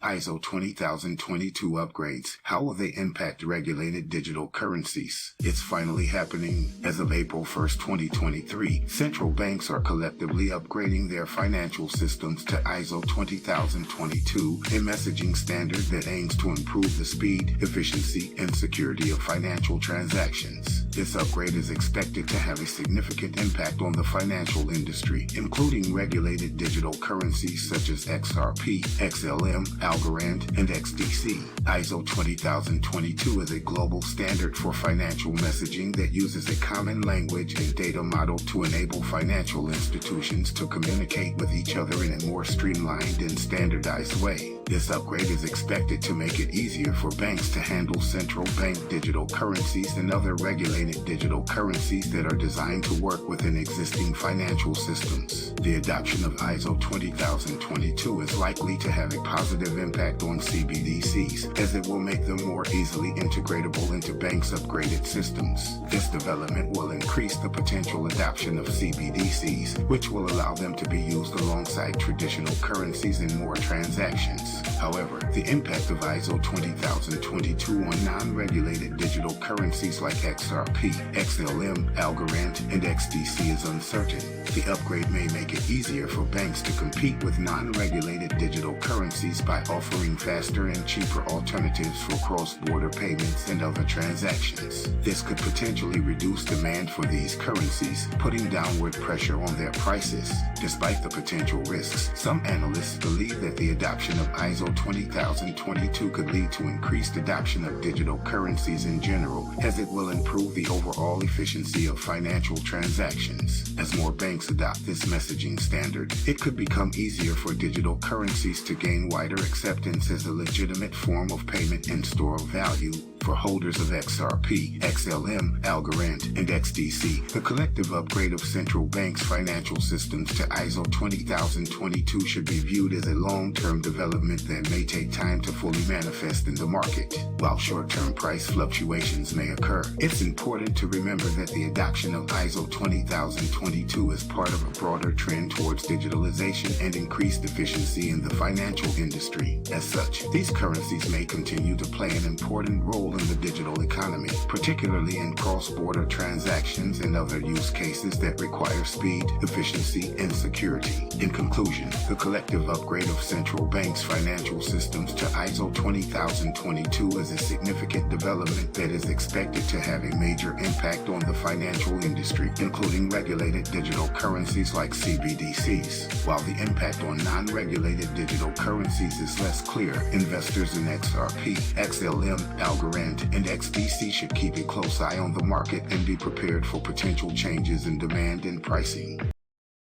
ISO 20022 upgrades. How will they impact regulated digital currencies? It's finally happening. As of April 1st, 2023, central banks are collectively upgrading their financial systems to ISO 20022, a messaging standard that aims to improve the speed, efficiency, and security of financial transactions. This upgrade is expected to have a significant impact on the financial industry, including regulated digital currencies such as XRP, XLM, Algorand, and XDC. ISO 20022 is a global standard for financial messaging that uses a common language and data model to enable financial institutions to communicate with each other in a more streamlined and standardized way. This upgrade is expected to make it easier for banks to handle central bank digital currencies and other regulated digital currencies that are designed to work within existing financial systems. The adoption of ISO 20022 is likely to have a positive impact on CBDCs, as it will make them more easily integratable into banks' upgraded systems. This development will increase the potential adoption of CBDCs, which will allow them to be used alongside traditional currencies in more transactions. However, the impact of ISO 20022 on non-regulated digital currencies like XRP, XLM, Algorand, and XDC is uncertain. The upgrade may make it easier for banks to compete with non-regulated digital currencies by offering faster and cheaper alternatives for cross-border payments and other transactions. This could potentially reduce demand for these currencies, putting downward pressure on their prices. Despite the potential risks, some analysts believe that the adoption of ISO 20022 could lead to increased adoption of digital currencies in general, as it will improve the overall efficiency of financial transactions. As more banks adopt this messaging standard, it could become easier for digital currencies to gain wider acceptance as a legitimate form of payment and store of value. For holders of XRP, XLM, Algorand, and XDC, the collective upgrade of central banks' financial systems to ISO 20022 should be viewed as a long-term development that may take time to fully manifest in the market. While short-term price fluctuations may occur, it's important to remember that the adoption of ISO 20022 is part of a broader trend towards digitalization and increased efficiency in the financial industry. As such, these currencies may continue to play an important role in the digital economy, particularly in cross-border transactions and other use cases that require speed, efficiency, and security. In conclusion, the collective upgrade of central banks' financial systems to ISO 20022 is a significant development that is expected to have a major impact on the financial industry, including regulated digital currencies like CBDCs. While the impact on non-regulated digital currencies is less clear, investors in XRP, XLM, Algorand, and XDC should keep a close eye on the market and be prepared for potential changes in demand and pricing.